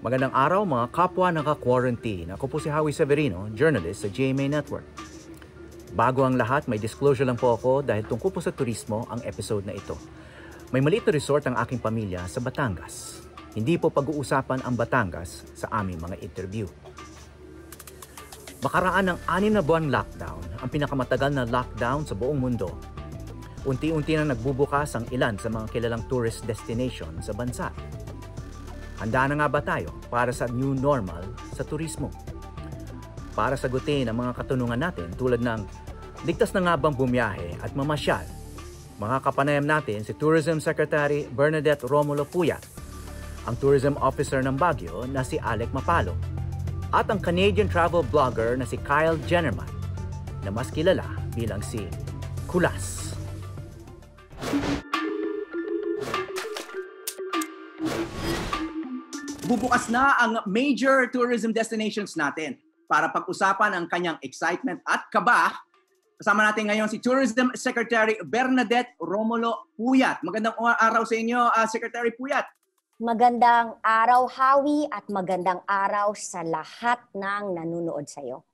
Magandang araw mga kapwa naka-quarantine. Ako po si Howie Severino, journalist sa GMA Network. Bago ang lahat, may disclosure lang po ako dahil tungkol po sa turismo ang episode na ito. May maliit na resort ang aking pamilya sa Batangas. Hindi po pag-uusapan ang Batangas sa aming mga interview. Makaraan ng 6 na buwan lockdown, ang pinakamatagal na lockdown sa buong mundo. Unti-unti na nagbubukas ang ilan sa mga kilalang tourist destination sa bansa. Handa na nga ba tayo para sa new normal sa turismo? Para sagutin ang mga katanungan natin tulad ng ligtas na nga bang bumiyahe at mamasyal, makakapanayam natin si Tourism Secretary Bernadette Romulo-Puyat, ang Tourism Officer ng Baguio na si Aloysius Mapalo, at ang Canadian travel blogger na si Kulas Jennermann, na mas kilala bilang si Kulas. Bubukas na ang major tourism destinations natin. Para pag-usapan ang kanyang excitement at kaba, kasama natin ngayon si Tourism Secretary Bernadette Romulo-Puyat. Magandang araw sa inyo, Secretary Puyat. Magandang araw, Howie, at magandang araw sa lahat ng nanonood sa iyo.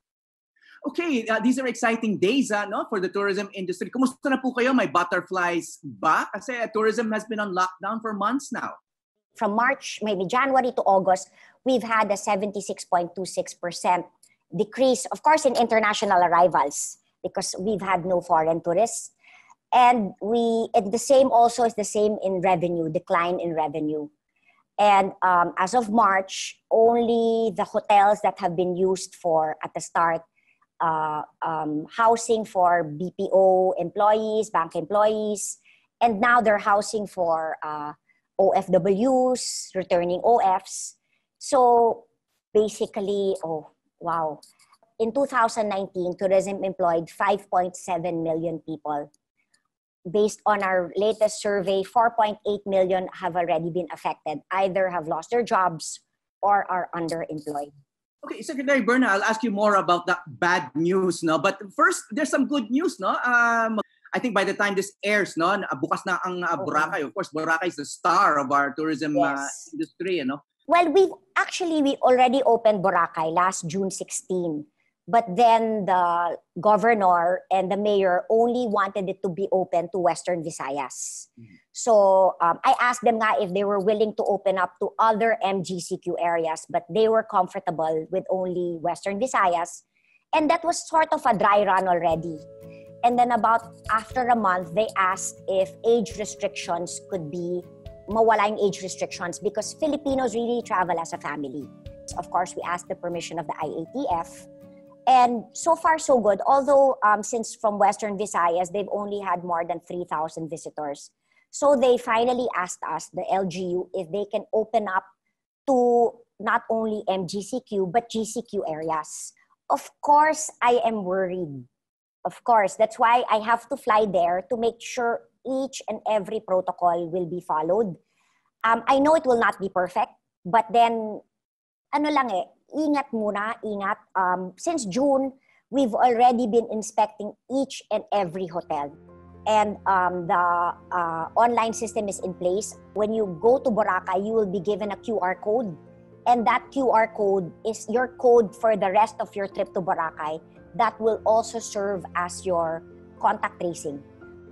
Okay, these are exciting days no, for the tourism industry. Kumusta na po kayo? May butterflies ba? Kasi tourism has been on lockdown for months now. From March, maybe January to August, we've had a 76.26% decrease, of course, in international arrivals because we've had no foreign tourists. And the same also is the same in revenue, decline in revenue. And as of March, only the hotels that have been used for, at the start, housing for BPO employees, bank employees, and now they're housing for OFWs, returning OFs. So basically, oh wow. In 2019, tourism employed 5.7 million people. Based on our latest survey, 4.8 million have already been affected, either have lost their jobs or are underemployed. Okay, Secretary Berna, I'll ask you more about that bad news, no? But first, there's some good news, no? I think by the time this airs, no, bukas na ang Boracay. Of course, Boracay is the star of our tourism industry, you know. Well, we already opened Boracay last June 16. But then the governor and the mayor only wanted it to be open to Western Visayas. So I asked them nga if they were willing to open up to other MGCQ areas, but they were comfortable with only Western Visayas. And that was sort of a dry run already. And then after a month, they asked if age restrictions could be mawala yung age restrictions because Filipinos really travel as a family. Of course, we asked the permission of the IATF. And so far, so good. Although since from Western Visayas, they've only had more than 3,000 visitors. So they finally asked us, the LGU, if they can open up to not only MGCQ, but GCQ areas. Of course, I am worried. Of course, that's why I have to fly there to make sure each and every protocol will be followed. I know it will not be perfect, but then, ingat muna, ingat. Since June, we've already been inspecting each and every hotel. And the online system is in place. When you go to Boracay, you will be given a QR code. And that QR code is your code for the rest of your trip to Boracay. That will also serve as your contact tracing.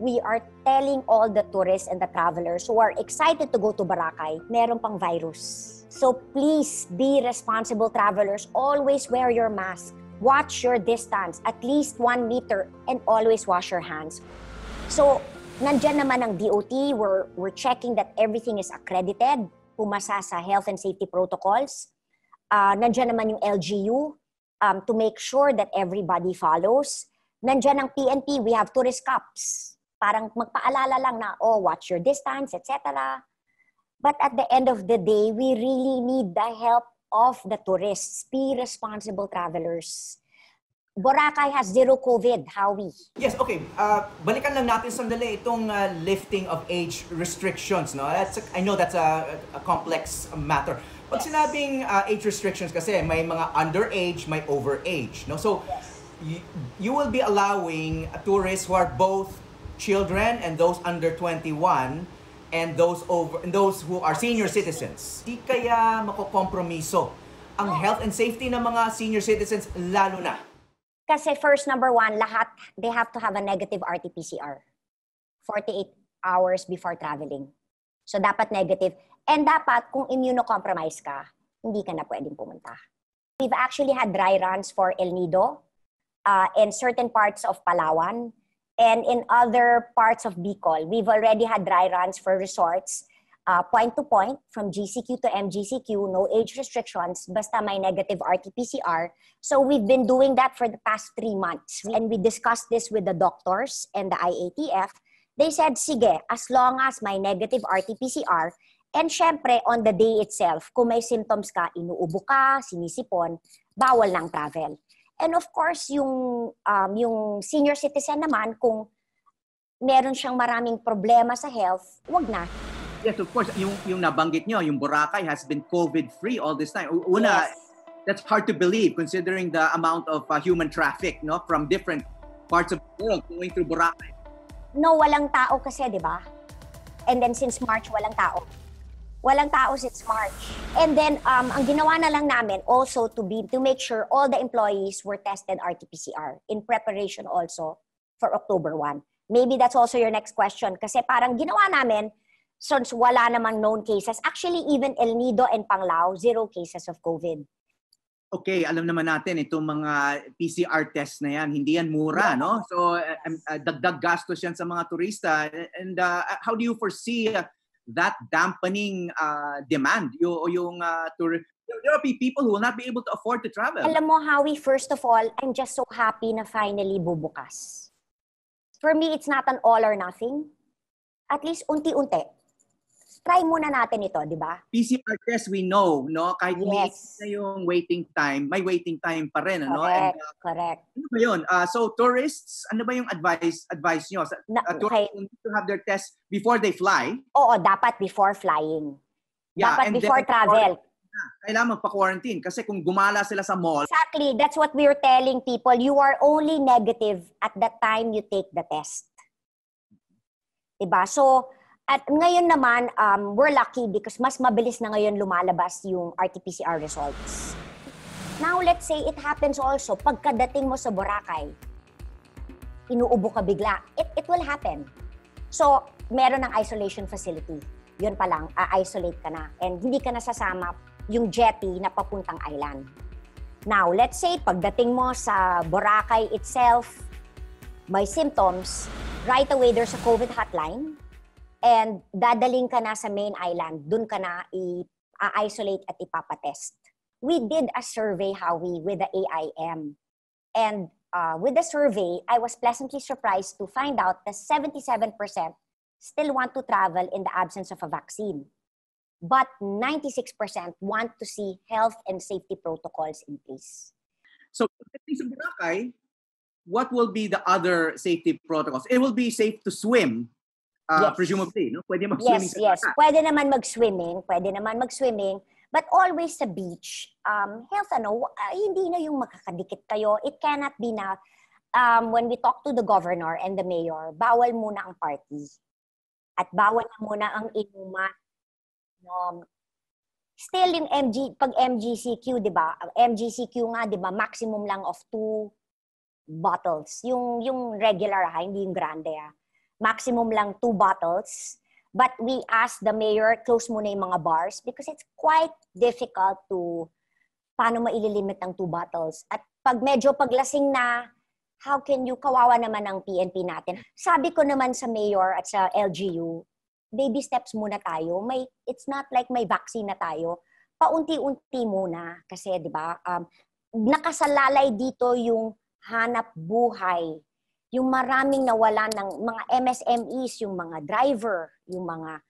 We are telling all the tourists and the travelers who are excited to go to Boracay, meron pang virus. So please be responsible travelers. Always wear your mask. Watch your distance, at least 1 meter, and always wash your hands. So, nandyan naman ang DOT. We're checking that everything is accredited, pumasa sa health and safety protocols. Nandyan naman yung LGU to make sure that everybody follows. Nandyan ang PNP, we have tourist cups. Parang magpaalala lang na, watch your distance, etc. But at the end of the day, we really need the help of the tourists. Be responsible travelers. Boracay has zero COVID, Howie. Yes, okay. Balikan lang natin sandali itong lifting of age restrictions. No? I know that's a complex matter. Pag sinabing age restrictions kasi, may mga underage, may overage. No? So, you will be allowing tourists who are both children and those under 21 and those who are senior citizens. Di kaya makokompromiso ang health and safety ng mga senior citizens lalo na? Kasi first, number one, lahat, they have to have a negative RT-PCR 48 hours before traveling. So dapat negative. And dapat, kung immunocompromised ka, hindi ka na pwedeng pumunta. We've actually had dry runs for El Nido in certain parts of Palawan and in other parts of Bicol. We've already had dry runs for resorts, point to point, from GCQ to MGCQ, no age restrictions, basta may negative RT-PCR. So we've been doing that for the past 3 months. And we discussed this with the doctors and the IATF. They said, sige, as long as may negative RT-PCR, and syempre, on the day itself, kung may symptoms ka, inuubo ka, sinisipon, bawal ng travel. And of course, yung senior citizen naman, kung meron siyang maraming problema sa health, wag na. Yes, of course. Yung nabanggit nyo, yung Boracay has been COVID-free all this time. Una, yes. That's hard to believe considering the amount of human traffic, no, from different parts of the world going through Boracay. No, walang tao kasi, di ba? And then since March, walang tao. Walang tao since March. And then, ang ginawa na lang namin also to make sure all the employees were tested RT-PCR in preparation also for October 1. Maybe that's also your next question. Kasi parang ginawa namin, since wala namang known cases. Actually, even El Nido and Panglao, 0 cases of COVID. Okay, alam naman natin itong mga PCR tests na yan, hindi yan mura, no? So, dagdag gastos yan sa mga turista. And how do you foresee that dampening demand? Yung there will be people who will not be able to afford to travel. Alam mo, Howie, first of all, I'm just so happy na finally bubukas. For me, it's not an all or nothing. At least unti-unti. Try muna natin ito, di ba? PCR test, we know, no? Kahit yes. na yung waiting time, may waiting time pa rin, ano? Correct, correct. Ano ba yun? So, tourists, ano ba yung advice nyo? Okay. Tourists to have their test before they fly? Oo, dapat before flying. Yeah, dapat before travel. Kailangan magpa-quarantine kasi kung gumala sila sa mall. Exactly, that's what we're telling people. You are only negative at the time you take the test. Diba? So, at ngayon naman, we're lucky because mas mabilis na ngayon lumalabas yung RT-PCR results. Now, let's say it happens also, pagkadating mo sa Boracay, inuubo ka bigla, it will happen. So, meron ng isolation facility. Yun pa lang, isolate ka na. And hindi ka nasasama yung jetty na papuntang island. Now, let's say pagdating mo sa Boracay itself, may symptoms, right away there's a COVID hotline. And dadaling ka na sa main island, dun ka na i-isolate at ipapatest. We did a survey, Howie, with the AIM. And with the survey, I was pleasantly surprised to find out that 77% still want to travel in the absence of a vaccine. But 96% want to see health and safety protocols in place. So, sa Boracay, what will be the other safety protocols? It will be safe to swim. Yes. Presumably, no? Pwede mag-swimming sa Yes. Pwede naman mag-swimming. But always sa beach, health, hindi na yung makakadikit kayo. It cannot be na, when we talk to the governor and the mayor, bawal muna ang party. At bawal na muna ang inuman. Still, yung pag MGCQ, di ba? MGCQ nga, di ba? Maximum lang of 2 bottles. Yung regular, hindi yung grande, maximum lang 2 bottles. But we asked the mayor, close muna yung mga bars because it's quite difficult to paano maililimit ang 2 bottles. At pag medyo paglasing na, how can you, kawawa naman ang PNP natin. Sabi ko naman sa mayor at sa LGU, baby steps muna tayo. It's not like may vaccine na tayo. Paunti-unti muna. Kasi, di ba, nakasalalay dito yung hanap buhay. Yung maraming nawalan ng mga MSMEs, yung mga driver, yung mga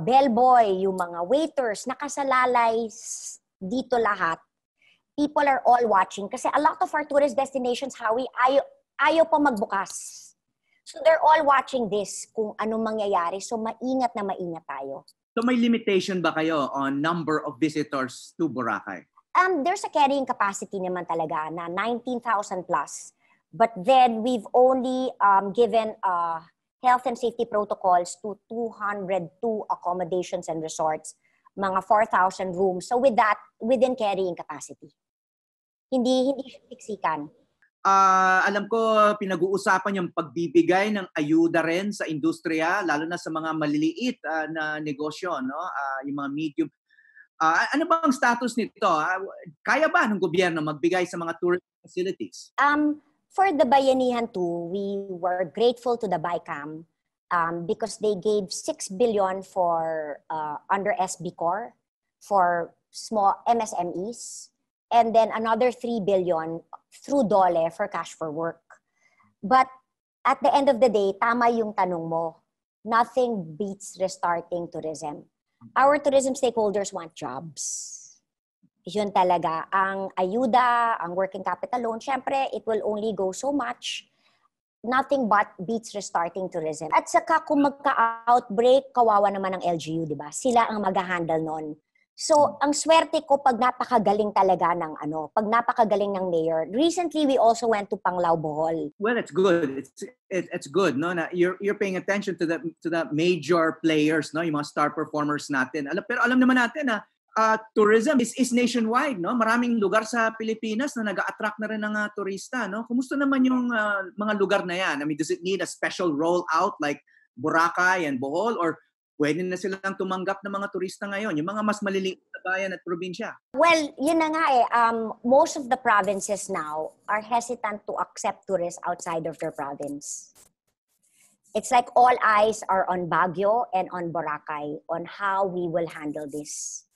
bellboy, yung mga waiters, nakasalalay dito lahat. People are all watching. Kasi a lot of our tourist destinations, Howie, ayaw pa magbukas. So they're all watching this, kung anong mangyayari. So maingat tayo. So may limitation ba kayo on number of visitors to Boracay? There's a carrying capacity naman talaga na 19,000 plus. But then we've only given health and safety protocols to 202 accommodations and resorts, mga 4,000 rooms. So with that, within carrying capacity. Hindi siksikan. Alam ko, pinag-uusapan yung pagbibigay ng ayuda rin sa industriya, lalo na sa mga maliliit na negosyo, no? Yung mga medium. Ano ba ang status nito? Kaya ba ng gobyerno magbigay sa mga tourist facilities? For the Bayanihan too, we were grateful to the BICAM because they gave 6 billion for under SB Core for small MSMEs, and then another 3 billion through DOLE for cash for work. But at the end of the day, tama yung tanong mo. Nothing beats restarting tourism. Our tourism stakeholders want jobs. Yun talaga. Ang ayuda, ang working capital loan, syempre, it will only go so much. Nothing but beats restarting tourism. At saka kung magka-outbreak, kawawa naman ang LGU, di ba? Sila ang mag-handle nun. So, ang swerte ko pag napakagaling talaga ng pag napakagaling ng mayor. Recently, we also went to Panglao, Bohol. Well, it's good. It's good, no? Na you're paying attention to the major players, no? Yung mga star performers natin. Pero alam naman natin na tourism is nationwide, no? Maraming lugar sa Pilipinas na nag-a-attract na rin ng turista, no? Kumusta naman yung mga lugar na yan? I mean, does it need a special rollout like Boracay and Bohol, or pwede na silang tumanggap ng mga turista ngayon, yung mga mas maliliit na bayan at probinsya? Well, yun na nga eh. Most of the provinces now are hesitant to accept tourists outside of their province. It's like all eyes are on Baguio and on Boracay on how we will handle this.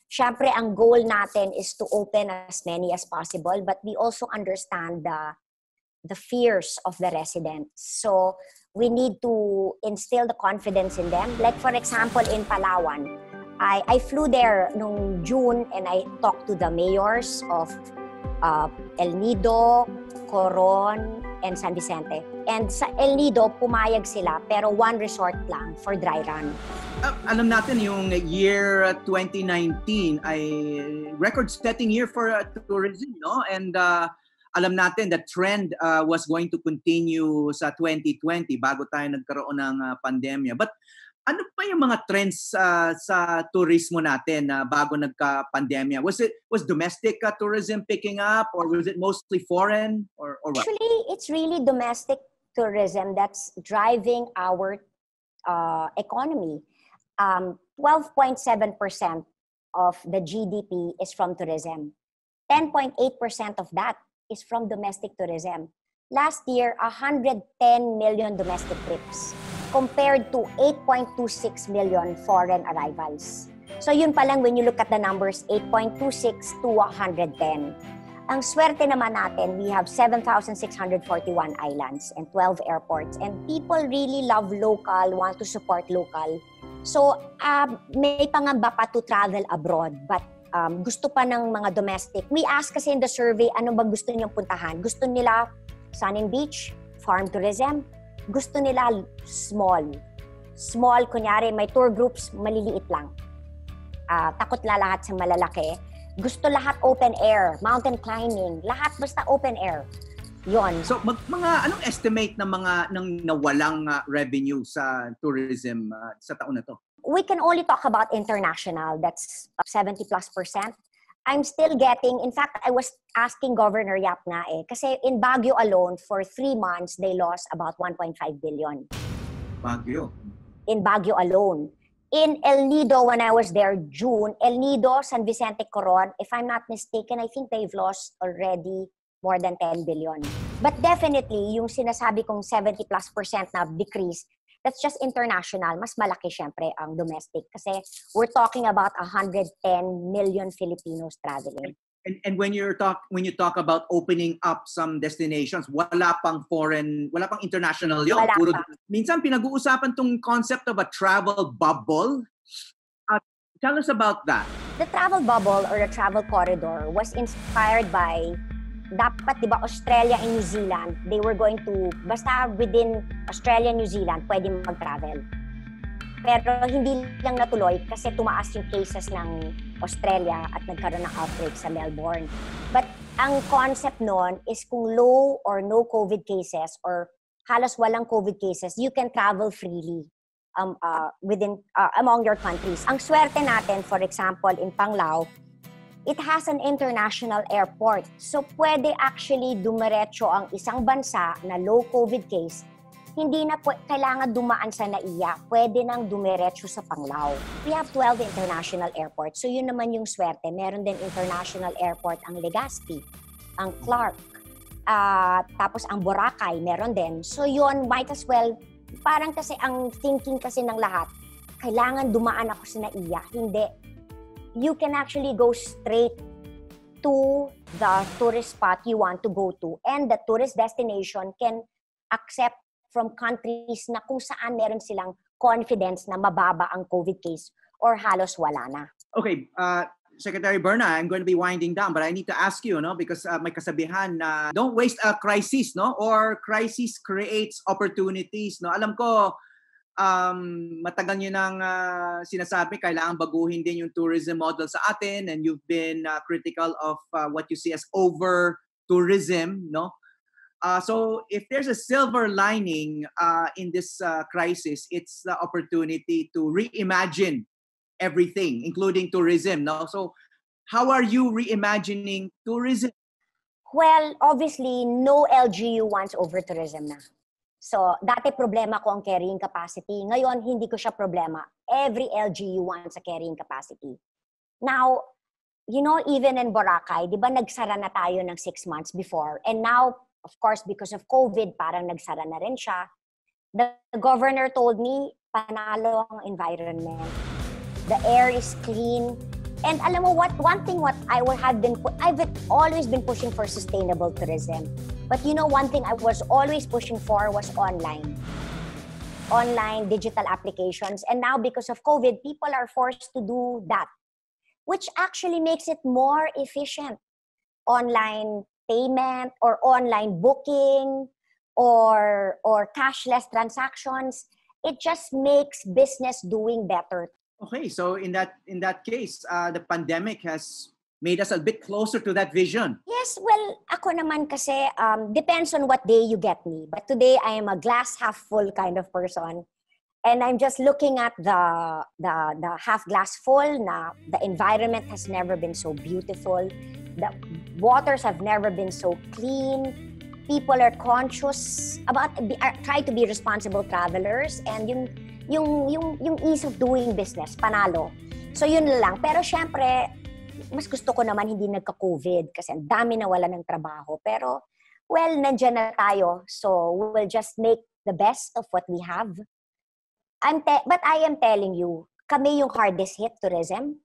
Siyempre, ang goal natin is to open as many as possible, but we also understand the fears of the residents. So, we need to instill the confidence in them. Like for example, in Palawan, I flew there nung June and I talked to the mayors of El Nido, Coron, and San Vicente. And sa El Nido, pumayag sila pero one resort lang for dry run. Alam natin yung year 2019 ay record-setting year for tourism, no? And alam natin the trend was going to continue sa 2020 bago tayo nagkaroon ng pandemya. But ano pa yung mga trends sa turismo natin bago nagka-pandemya? Was domestic tourism picking up, or was it mostly foreign, or what? Actually, it's really domestic tourism that's driving our economy. 12.7% of the GDP is from tourism. 10.8% of that is from domestic tourism. Last year, 110 million domestic trips compared to 8.26 million foreign arrivals. So yun pa lang when you look at the numbers, 8.26 to 110. Ang swerte naman natin, we have 7,641 islands and 12 airports, and people really love local, want to support local. So may pangamba pa to travel abroad, but gusto pa ng mga domestic. We ask kasi in the survey, ano ba gusto niyong puntahan? Gusto nila sun and beach, farm tourism. Gusto nila small. Small, kunyari, may tour groups, maliliit lang. Takot lahat sa malalaki. Gusto lahat open air, mountain climbing, lahat basta open air. Yon. So, anong estimate ng nawalang revenue sa tourism sa taon na to? We can only talk about international. That's 70+%. I'm still getting, in fact, I was asking Governor Yap nga kasi in Baguio alone, for 3 months, they lost about 1.5 billion. Baguio? In Baguio alone. In El Nido, when I was there, June, El Nido, San Vicente, Coron, if I'm not mistaken, I think they've lost already more than 10 billion. But definitely, yung sinasabi kong 70+% na decrease, that's just international. Mas malaki syempre ang domestic kasi we're talking about 110 million Filipinos traveling. And when you talk about opening up some destinations, wala pang international yun. Minsan pinag-uusapan tong concept of a travel bubble. Tell us about that. The travel bubble or the travel corridor was inspired by dapat, di ba, Australia and New Zealand, they were going to, basta within Australia and New Zealand, pwede mag-travel. Pero hindi lang natuloy kasi tumaas yung cases ng Australia at nagkaroon ng outbreak sa Melbourne. But ang concept nun is kung low or no COVID cases or halos walang COVID cases, you can travel freely within among your countries. Ang swerte natin, for example, in Panglao, it has an international airport. So pwede actually dumiretso ang isang bansa na low COVID case. Hindi na kailangan dumaan sa NAIA. Pwede nang dumiretso sa Panglao. We have 12 international airports. So yun naman yung swerte. Meron din international airport ang Legazpi, ang Clark, tapos ang Boracay, meron din. So yun, might as well, parang kasi ang thinking kasi ng lahat, kailangan dumaan ako sa NAIA. Hindi. You can actually go straight to the tourist spot you want to go to. And the tourist destination can accept from countries na kung saan meron silang confidence na mababa ang COVID case or halos wala na. Okay, Secretary Berna, I'm going to be winding down, but I need to ask you, no, because may kasabihan na don't waste a crisis, no, or crisis creates opportunities, no. Alam ko, matagal nyo nang sinasabi, kailangan baguhin din yung tourism model sa atin, and you've been critical of what you see as over-tourism, no. So if there's a silver lining in this crisis, it's the opportunity to reimagine everything, including tourism. No? So how are you reimagining tourism? Well, obviously, no LGU wants over-tourism na. So, dati problema ko ang carrying capacity. Ngayon, hindi ko siya problema. Every LGU wants a carrying capacity. Now, you know, even in Boracay, di ba nagsara na tayo ng 6 months before? And now, of course, because of COVID, parang nagsara na rin siya. The governor told me, panalo ang environment. The air is clean. And alam mo what? One thing what I've always been pushing for sustainable tourism. But you know, one thing I was always pushing for was online. Online digital applications. And now because of COVID, people are forced to do that, which actually makes it more efficient. Online payment or online booking or cashless transactions, it just makes business doing better. Okay, so in that case, the pandemic has made us a bit closer to that vision. Yes, well, ako naman kasi depends on what day you get me. But today I am a glass half full kind of person. And I'm just looking at the half glass full na the environment has never been so beautiful. The waters have never been so clean. People are conscious about try to be responsible travelers, and yung ease of doing business, panalo. So yun lang. Pero syempre, mas gusto ko naman hindi nagka-COVID kasi ang dami na wala ng trabaho. Pero, well, nandiyan na tayo. So we'll just make the best of what we have. But I am telling you, kami yung hardest hit tourism,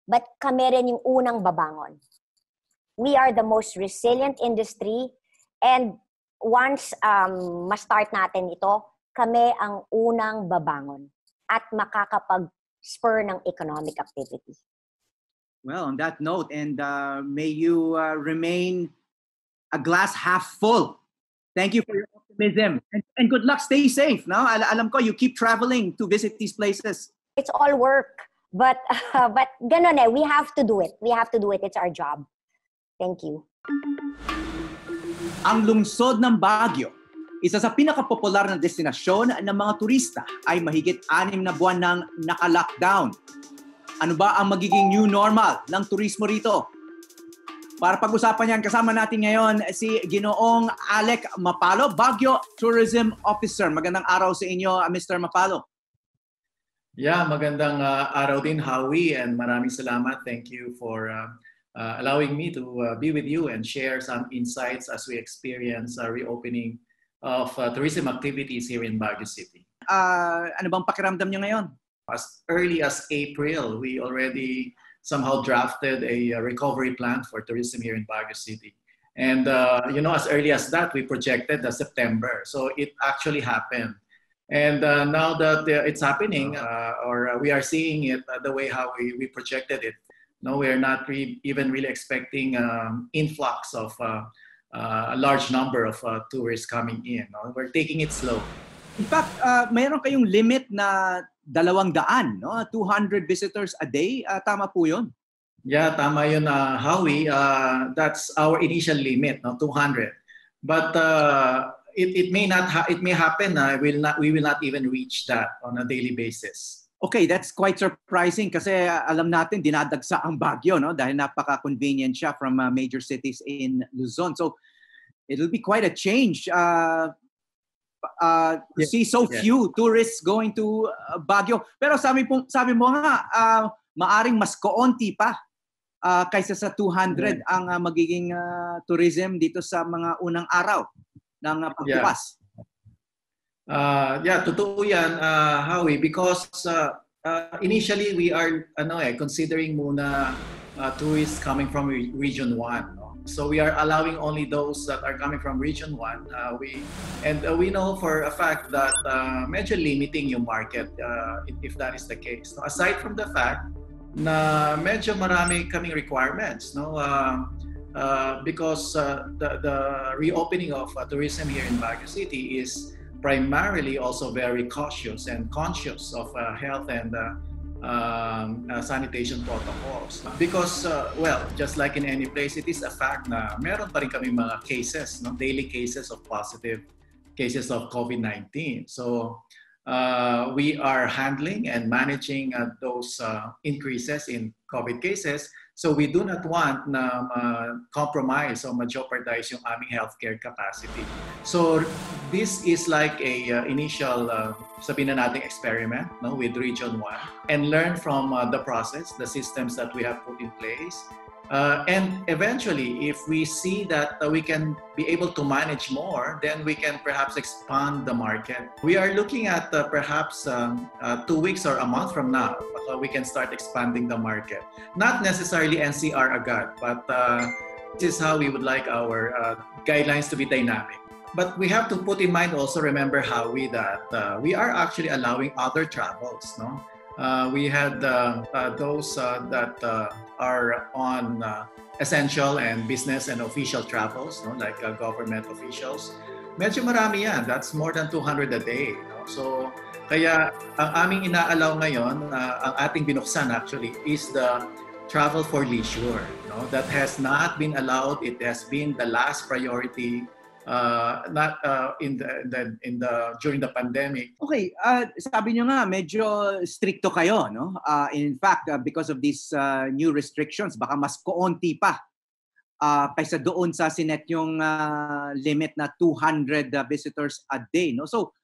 but kami rin yung unang babangon. We are the most resilient industry, and once ma-start natin ito, kami ang unang babangon at makakapag-spur ng economic activity. Well, on that note, and may you remain a glass half full. Thank you for your optimism, and good luck. Stay safe. No, alam ko you keep traveling to visit these places. It's all work, but ganon eh. We have to do it. We have to do it. It's our job. Thank you. Ang lungsod ng Baguio, isa sa pinakapopular na destinasyon ng mga turista, ay mahigit 6 na buwan nang naka-lockdown. Ano ba ang magiging new normal ng turismo rito? Para pag-usapan yan, kasama natin ngayon si Ginoong Alex Mapalo, Baguio Tourism Officer. Magandang araw sa inyo, Mr. Mapalo. Yeah, magandang araw din, Howie, and maraming salamat. Thank you for allowing me to be with you and share some insights as we experience reopening of tourism activities here in Baguio City. Ano bang pakiramdam nyo ngayon? As early as April, we already somehow drafted a recovery plan for tourism here in Baguio City. And you know, as early as that, we projected September. So it actually happened. And now that it's happening, or we are seeing it the way how we projected it, no, we are not even really expecting influx of a large number of tourists coming in. No? We're taking it slow. In fact, mayroon kayong limit na 200, no? 200 visitors a day. Tama po yun? Yeah, tama yun, Howie. That's our initial limit, no? 200. But it may happen na we will not even reach that on a daily basis. Okay, that's quite surprising kasi alam natin dinadagsa ang Baguio, no? Dahil napaka-convenient siya from major cities in Luzon. So it'll be quite a change to see so few tourists going to Baguio. Pero sabi mo nga, maaring mas kaunti pa kaysa sa 200 ang magiging tourism dito sa mga unang araw ng pagbukas. Totoo yan, Howie, because initially we are considering muna tourists coming from Region 1. No? So we are allowing only those that are coming from Region 1. We know for a fact that medyo limiting yung market if that is the case. No? Aside from the fact na medyo marami kaming requirements, no? Because the reopening of tourism here in Baguio City is primarily also very cautious and conscious of health and sanitation protocols. Because, just like in any place, it is a fact na meron pa rin kami mga cases, no? Daily cases of positive cases of COVID-19. So, we are handling and managing those increases in COVID cases. So we do not want na compromise or ma-jeopardize yung aming healthcare capacity. So this is like a initial, sabihin na nating experiment, no, with Region 1 and learn from the process, the systems that we have put in place. And eventually, if we see that we can be able to manage more, then we can perhaps expand the market. We are looking at perhaps 2 weeks or a month from now, we can start expanding the market. Not necessarily NCR agad, but this is how we would like our guidelines to be dynamic. But we have to put in mind also, remember, Howie, that we are actually allowing other travels, no? We had those that are on essential and business and official travels, no? Like government officials. Medyo marami yan. That's more than 200 a day. No? So, kaya ang aming inaalaw ngayon, ang ating binuksan actually, is the travel for leisure. No? That has not been allowed. It has been the last priority during the pandemic. Okay, sabi nyo nga medyo stricto kayo, no? In fact, because of these new restrictions, baka mas kaunti pa kaysa doon sa sinet yung limit na 200 visitors a day, no? So,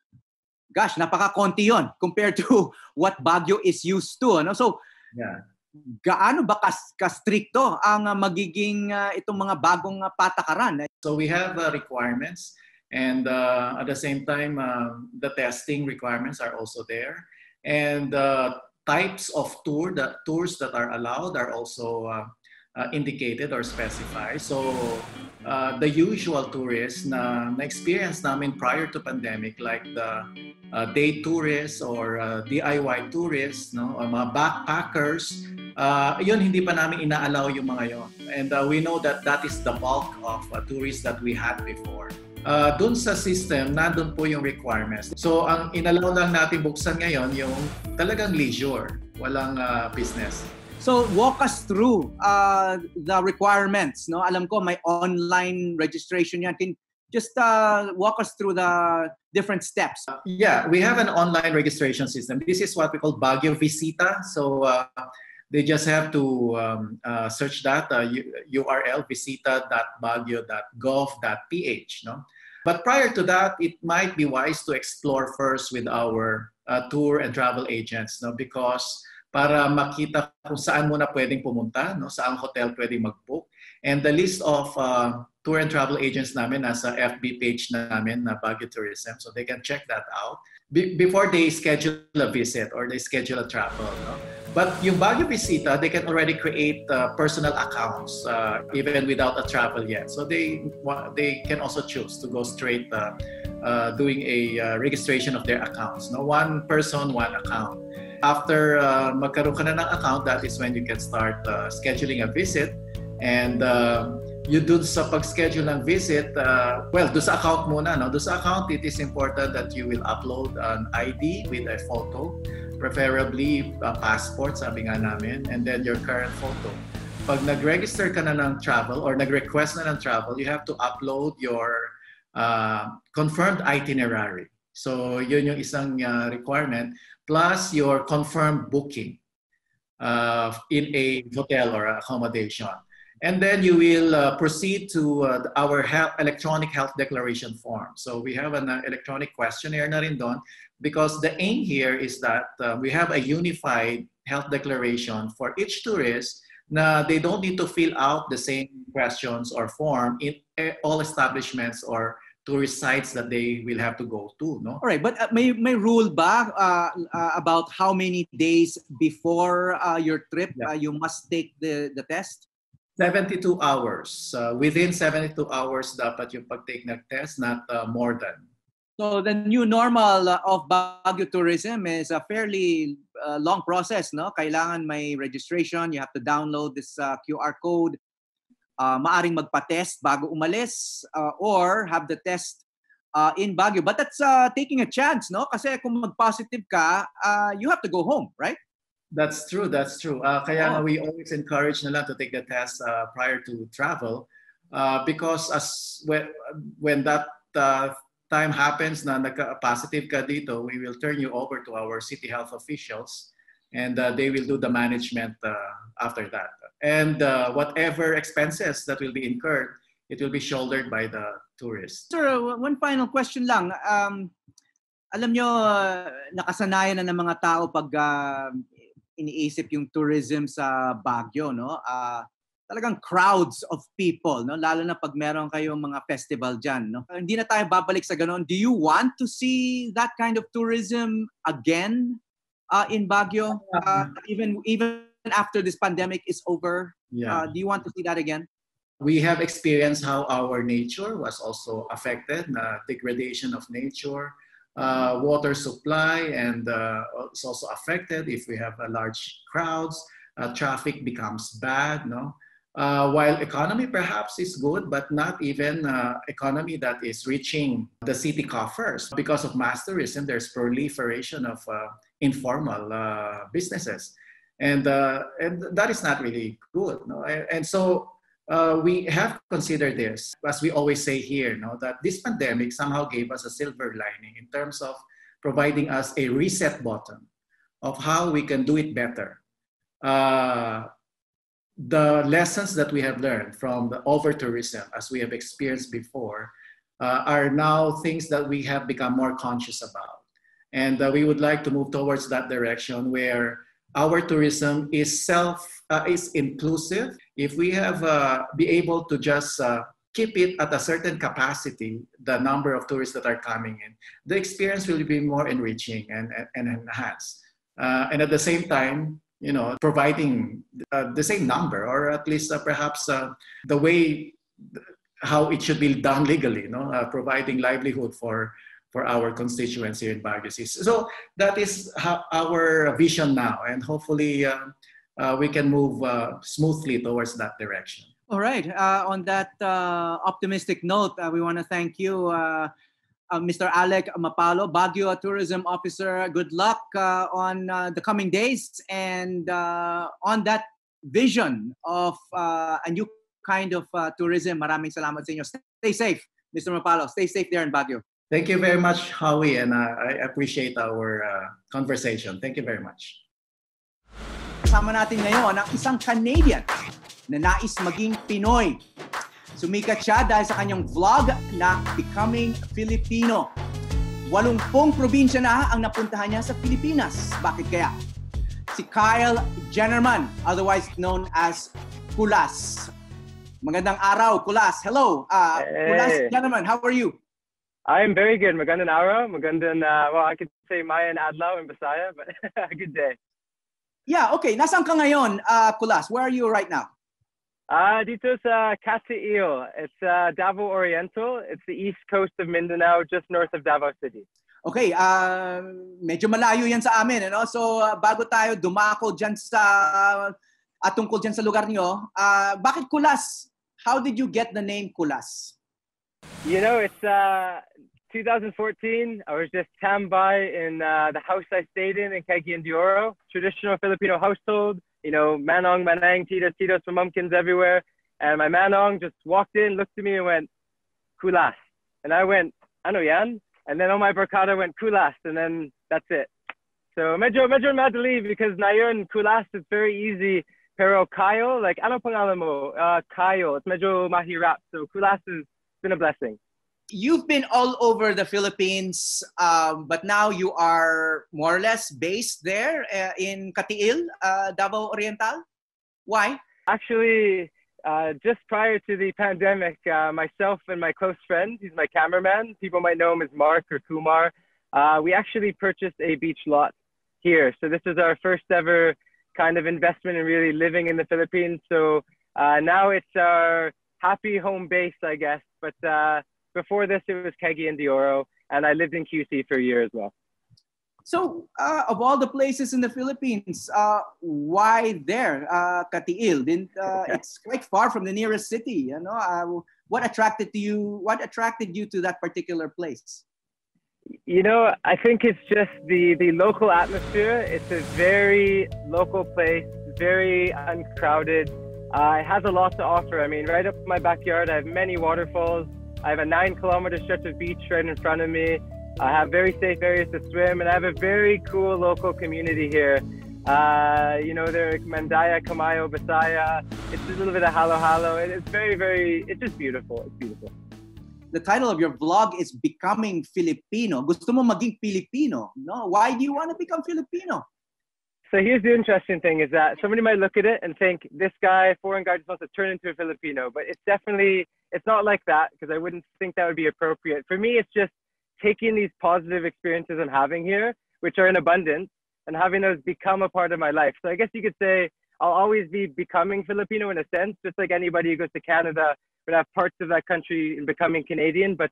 gosh, napaka-konti yon compared to what Baguio is used to, no? So, gaano ba ka-stricto ang magiging itong mga bagong patakaran? So we have requirements, and at the same time, the testing requirements are also there. And types of tours that are allowed are also indicated or specified. So the usual tourists na experience namin prior to pandemic, like the day tourists or DIY tourists, no, or mga backpackers, yun hindi pa namin inaalaw yung mga yon. And we know that that is the bulk of tourists that we had before. Dun sa system, nandun po yung requirements. So ang inalaw lang natin buksan ngayon yung talagang leisure, walang business. So walk us through the requirements, no? Alam ko may online registration yan. Can just walk us through the different steps. Yeah, we have an online registration system. This is what we call Baguio Visita. So they just have to search that URL visita.baguio.gov.ph. No? But prior to that, it might be wise to explore first with our tour and travel agents, no? Because para makita kung saan muna pwedeng pumunta, no? Saang hotel pwedeng mag-book. And the list of tour and travel agents namin nasa FB page namin na Baguio Tourism, so they can check that out before they schedule a visit or they schedule a travel. No? But yung Baguio Visita, they can already create personal accounts even without a travel yet. So they can also choose to go straight doing a registration of their accounts. No? One person, one account. After magkaroon ka na ng account, that is when you can start scheduling a visit. And you dun sa pag-schedule ng visit, dun sa account muna. No? Dun sa account, it is important that you will upload an ID with a photo, preferably a passport, sabi nga namin, and then your current photo. Pag nag-register ka na ng travel or nag-request na ng travel, you have to upload your confirmed itinerary. So yun yung isang requirement, plus your confirmed booking in a hotel or accommodation. And then you will proceed to our electronic health declaration form. So we have an electronic questionnaire na rin doon, because the aim here is that we have a unified health declaration for each tourist, na they don't need to fill out the same questions or form in all establishments or tourist sites that they will have to go to, no? All right, but may rule ba about how many days before your trip you must take the test? 72 hours. Within 72 hours dapat yung pag-take ng test, not more than. So the new normal of Baguio tourism is a fairly long process, no? Kailangan may registration, you have to download this QR code, maaring magpa-test bago umalis, or have the test in Baguio. But that's taking a chance, no? Kasi kung mag-positive ka, you have to go home, right? That's true, that's true. Kaya we always encourage nila to take the test prior to travel, because when that time happens na nagka-positive ka dito, we will turn you over to our city health officials, and they will do the management after that. And whatever expenses that will be incurred, it will be shouldered by the tourist. Sir, one final question lang. Alam nyo, nakasanayan na ng mga tao pag iniisip yung tourism sa Baguio, no? Talagang crowds of people, no? Lalo na pag meron kayong mga festival dyan, no? Hindi na tayo babalik sa ganon. Do you want to see that kind of tourism again in Baguio? Even after this pandemic is over? Do you want to see that again? We have experienced how our nature was also affected, degradation of nature, water supply, and it's also affected if we have large crowds, traffic becomes bad, no? While economy perhaps is good, but not even economy that is reaching the city coffers. Because of mass tourism, there's proliferation of informal businesses. And that is not really good. No? And so we have considered this, as we always say here, no, that this pandemic somehow gave us a silver lining in terms of providing us a reset button of how we can do it better. The lessons that we have learned from the over-tourism, as we have experienced before, are now things that we have become more conscious about. And we would like to move towards that direction where our tourism is inclusive. If we have be able to just keep it at a certain capacity, the number of tourists that are coming in, the experience will be more enriching and enhanced. And at the same time, you know, providing the same number, or at least perhaps the way how it should be done legally, providing livelihood for our constituents here in Baguio City. So that is our vision now, and hopefully we can move smoothly towards that direction. All right. On that optimistic note, we want to thank you, Mr. Aloysius Mapalo, Baguio Tourism Officer. Good luck on the coming days, and on that vision of a new kind of tourism. Maraming salamat sa inyo. Stay safe, Mr. Mapalo. Stay safe there in Baguio. Thank you very much, Howie, and I appreciate our conversation. Thank you very much. Kasama natin ngayon ang isang Canadian na nais maging Pinoy. Sumikat siya dahil sa kanyang vlog na Becoming Filipino. 80 probinsya na ang napuntahan niya sa Pilipinas. Bakit kaya? Si Kulas Jennermann, otherwise known as Kulas. Magandang araw, Kulas. Hello. Kulas Jennermann, how are you? I'm very good. Magandang araw. Magandang, well, I could say Mayan Adlaw in Bisaya, but a good day. Yeah, okay. Nasaan ka ngayon, Kulas? Where are you right now? Dito sa Castilla. It's Davao Oriental. It's the east coast of Mindanao, just north of Davao City. Okay, medyo malayo yan sa amin, ano? So bago tayo dumako dyan sa tungkol dyan sa lugar niyo, bakit Kulas? How did you get the name Kulas? You know, it's 2014. I was just tambay in the house I stayed in Cagayan de Oro, traditional Filipino household. You know, manong, manang, titos, mamamkins everywhere. And my manong just walked in, looked at me and went, Kulas. And I went, ano yan? And then my barkada went kulas, and then that's it. So medyo madali because ngayon kulas is very easy. Pero kayo, like ano pangalan mo? Kayo, it's medyo mahirap. So kulas has been a blessing. You've been all over the Philippines, but now you are more or less based there in Katiil, Davao Oriental. Why? Actually, just prior to the pandemic, myself and my close friend, he's my cameraman, people might know him as Mark or Kumar, we actually purchased a beach lot here. So this is our first ever kind of investment in really living in the Philippines. So now it's our happy home base, I guess. But before this, it was Cagayan de Oro, and I lived in QC for a year as well. So, of all the places in the Philippines, why there, Katiil? It's quite far from the nearest city. You know, what attracted you? What attracted you to that particular place? You know, I think it's just the local atmosphere. It's a very local place, very uncrowded. It has a lot to offer. I mean, right up my backyard, I have many waterfalls. I have a 9-kilometer stretch of beach right in front of me. I have very safe areas to swim, and I have a very cool local community here. You know, there are Mandaya, Kamayo, Bisaya. It's a little bit of halo-halo. It's very, it's just beautiful. It's beautiful. The title of your vlog is Becoming Filipino. Gusto mo maging Filipino, no? Why do you want to become Filipino? So here's the interesting thing is that somebody might look at it and think, this guy, foreign guy, just wants to turn into a Filipino. But it's not like that, because I wouldn't think that would be appropriate. For me, it's just taking these positive experiences I'm having here, which are in abundance, and having those become a part of my life. So I guess you could say I'll always be becoming Filipino in a sense, just like anybody who goes to Canada would have parts of that country in becoming Canadian. But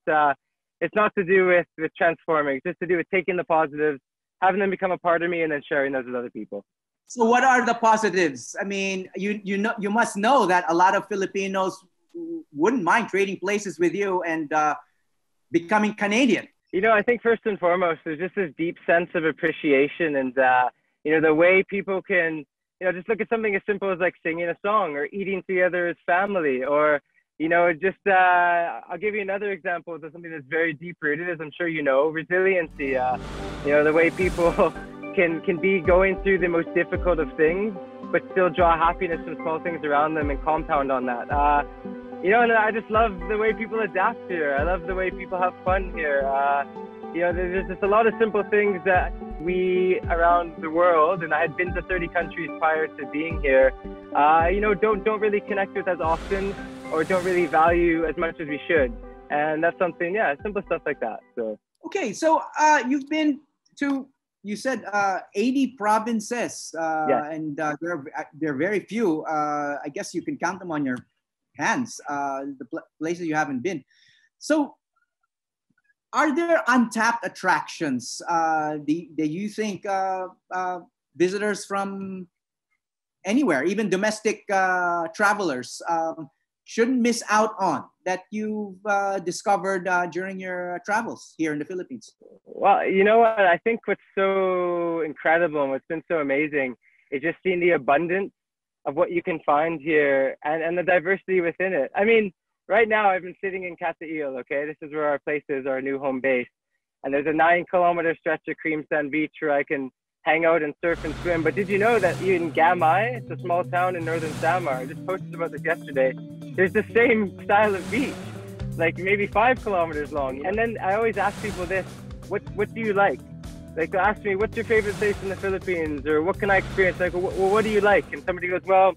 it's not to do with transforming. It's just to do with taking the positives, having them become a part of me, and then sharing those with other people. So what are the positives? I mean, you must know that a lot of Filipinos wouldn't mind trading places with you and becoming Canadian. You know, I think first and foremost, there's just this deep sense of appreciation, and you know, the way people can, you know, just look at something as simple as like singing a song or eating together as family, or, you know, just I'll give you another example of something that's very deep rooted, as I'm sure you know, resiliency. You know, the way people can be going through the most difficult of things, but still draw happiness from small things around them and compound on that. You know, and I just love the way people adapt here. I love the way people have fun here. You know, there's just a lot of simple things that we around the world, and I had been to 30 countries prior to being here, you know, don't really connect with as often, or don't really value as much as we should. And that's something, yeah, simple stuff like that. So okay, so you've been to, you said 80 provinces, yes. And there are very few. I guess you can count them on your hands, the places you haven't been. So are there untapped attractions that you think visitors from anywhere, even domestic travelers, shouldn't miss out on, that you've discovered during your travels here in the Philippines? Well, you know what? I think what's so incredible and what's been so amazing is just seeing the abundance of what you can find here, and the diversity within it. I mean, right now I've been sitting in Katiil, okay? This is where our place is, our new home base. And there's a 9-kilometer stretch of cream sand beach where I can hang out and surf and swim. But did you know that in Gamay, it's a small town in northern Samar, I just posted about this yesterday, there's the same style of beach, like maybe 5 kilometers long. And then I always ask people this, what do you like? Like, they'll ask me, what's your favorite place in the Philippines? Or what can I experience? Like, well, what do you like? And somebody goes, well,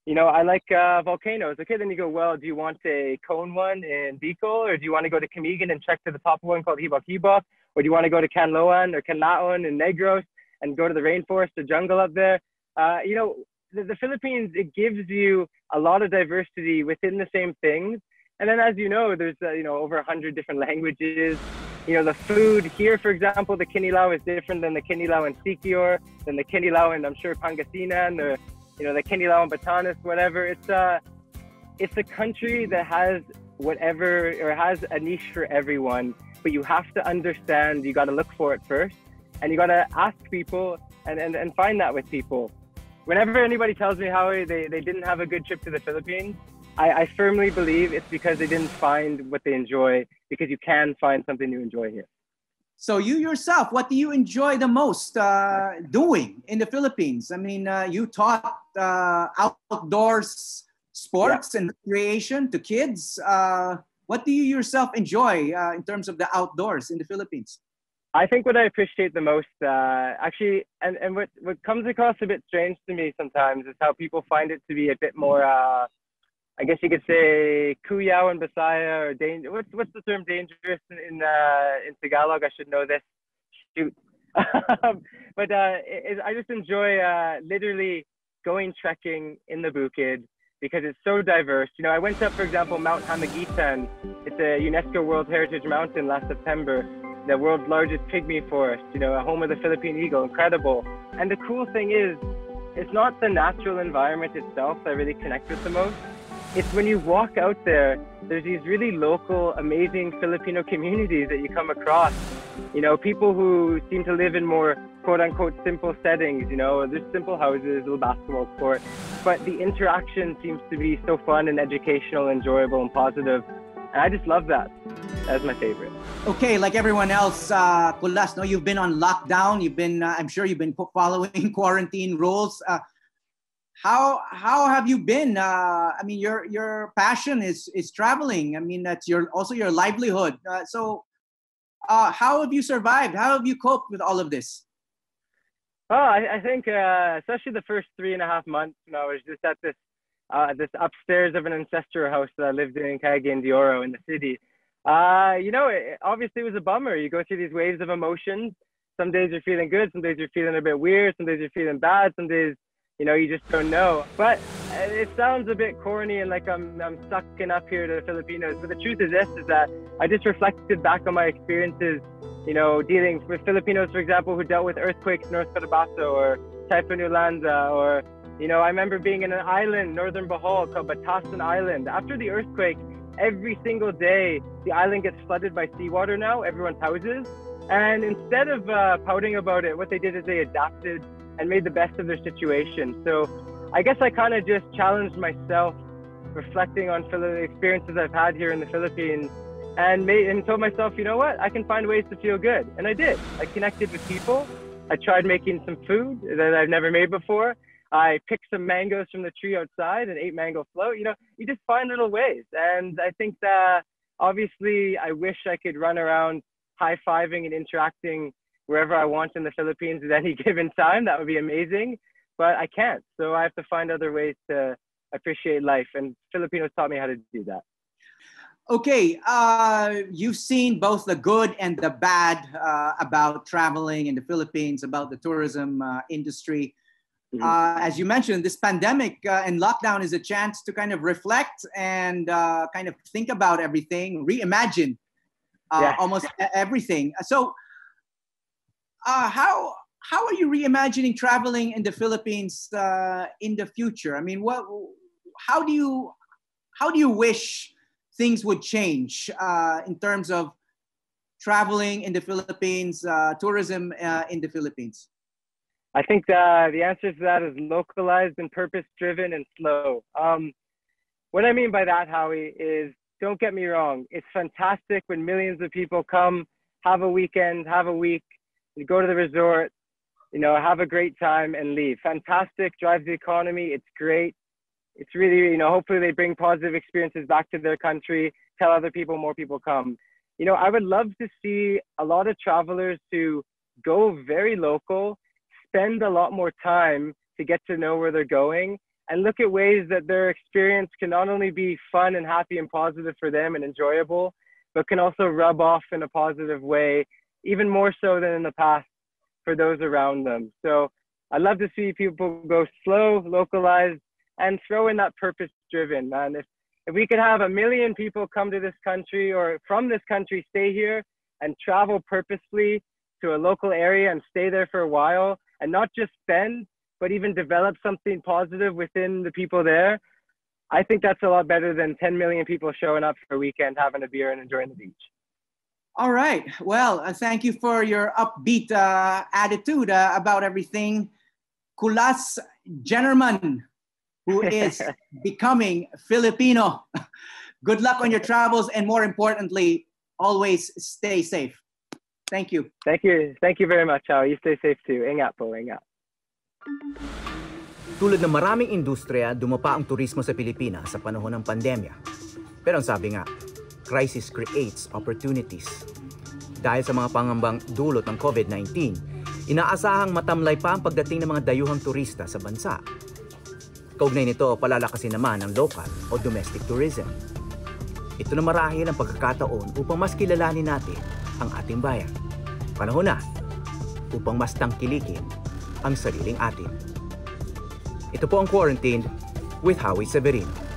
you know, I like volcanoes. Okay, then you go, well, do you want a cone one in Bicol? Or do you want to go to Camigan and trek to the top of one called Hibok-Hibok? Or do you want to go to Canloan or Canlaon in Negros and go to the rainforest, the jungle up there? You know, the Philippines, it gives you a lot of diversity within the same things. And then, as you know, there's, you know, over 100 different languages. You know, the food here, for example, the kinilaw is different than the kinilaw in Siquijor, than the kinilaw in, I'm sure, Pangasinan, or, you know, the kinilaw in Batanes, whatever. It's a country that has whatever, or has a niche for everyone, but you have to understand, you got to look for it first, and you got to ask people and find that with people. Whenever anybody tells me how they didn't have a good trip to the Philippines, I firmly believe it's because they didn't find what they enjoy, because you can find something you enjoy here. So you yourself, what do you enjoy the most doing in the Philippines? I mean, you taught outdoors sports and recreation to kids. What do you yourself enjoy in terms of the outdoors in the Philippines? I think what I appreciate the most, actually, and what comes across a bit strange to me sometimes is how people find it to be a bit more, I guess you could say, kuyaw in Bisaya, or what's the term, dangerous in Tagalog? I should know this. Shoot. But I just enjoy literally going trekking in the Bukid because it's so diverse. You know, I went up, for example, Mount Hamagitan. It's a UNESCO World Heritage Mountain last September. The world's largest pygmy forest, you know, a home of the Philippine eagle, incredible. And the cool thing is, it's not the natural environment itself that I really connect with the most. It's when you walk out there, there's these really local, amazing Filipino communities that you come across. You know, people who seem to live in more quote-unquote simple settings, you know, there's simple houses, a little basketball court, but the interaction seems to be so fun and educational, enjoyable and positive. And I just love that. That's my favorite. Okay, like everyone else, Kulas, no, you've been on lockdown. You've been, I'm sure you've been following quarantine rules. How have you been? I mean, your passion is traveling. I mean, that's also your livelihood. So how have you survived? How have you coped with all of this? Oh, I think especially the first 3.5 months, you know, I was just at this upstairs of an ancestral house that I lived in Cagayan de Oro in the city. You know, obviously it was a bummer. You go through these waves of emotions. Some days you're feeling good, some days you're feeling a bit weird, some days you're feeling bad, some days, you know, you just don't know. But it sounds a bit corny and like I'm sucking up here to the Filipinos. But the truth is this, is that I just reflected back on my experiences, you know, dealing with Filipinos, for example, who dealt with earthquakes in North Cotabato or Typhoon Yolanda, or, you know, I remember being in an island, Northern Bohol, called Batasan Island. After the earthquake, every single day, the island gets flooded by seawater now, everyone's houses. And instead of pouting about it, what they did is they adapted and made the best of their situation. So I guess I kind of just challenged myself, reflecting on the experiences I've had here in the Philippines, and told myself, you know what, I can find ways to feel good. And I did. I connected with people. I tried making some food that I've never made before. I picked some mangoes from the tree outside and ate mango float. You know, you just find little ways. And I think that obviously I wish I could run around high-fiving and interacting wherever I want in the Philippines at any given time. That would be amazing, but I can't. So I have to find other ways to appreciate life. And Filipinos taught me how to do that. Okay, you've seen both the good and the bad about traveling in the Philippines, about the tourism industry. As you mentioned, this pandemic and lockdown is a chance to kind of reflect and kind of think about everything, reimagine almost everything. So how are you reimagining traveling in the Philippines in the future? I mean, how do you wish things would change in terms of traveling in the Philippines, tourism in the Philippines? I think the answer to that is localized and purpose-driven and slow. What I mean by that, Howie, is, don't get me wrong, it's fantastic when millions of people come, have a weekend, have a week, you go to the resort, you know, have a great time and leave. Fantastic, drives the economy, it's great. It's really, you know, hopefully they bring positive experiences back to their country, tell other people, more people come. You know, I would love to see a lot of travelers who go very local, spend a lot more time to get to know where they're going, and look at ways that their experience can not only be fun and happy and positive for them and enjoyable, but can also rub off in a positive way, even more so than in the past for those around them. So I love to see people go slow, localized, and throw in that purpose-driven, man. If we could have 1 million people come to this country, or from this country stay here and travel purposefully to a local area and stay there for a while, and not just spend, but even develop something positive within the people there, I think that's a lot better than 10 million people showing up for a weekend, having a beer and enjoying the beach. All right. Well, thank you for your upbeat attitude about everything. Kulas Jennermann, who is becoming Filipino. Good luck on your travels, and more importantly, always stay safe. Thank you. Thank you. Thank you very much, Howie. You stay safe too. Ingat po, ingat. Tulad ng maraming industriya, dumapa ang turismo sa Pilipinas sa panahon ng pandemya. Pero ang sabi nga, crisis creates opportunities. Dahil sa mga pangambang dulot ng COVID-19, inaasahang matamlay pa ang pagdating ng mga dayuhang turista sa bansa. Kaugnay nito, palalakasin naman ang local o domestic tourism. Ito na marahil ang pagkakataon upang mas kilalanin natin ang ating bayan. Panahon na upang mas tangkilikin ang sariling atin. Ito po ang Quarantined with Howie Severino.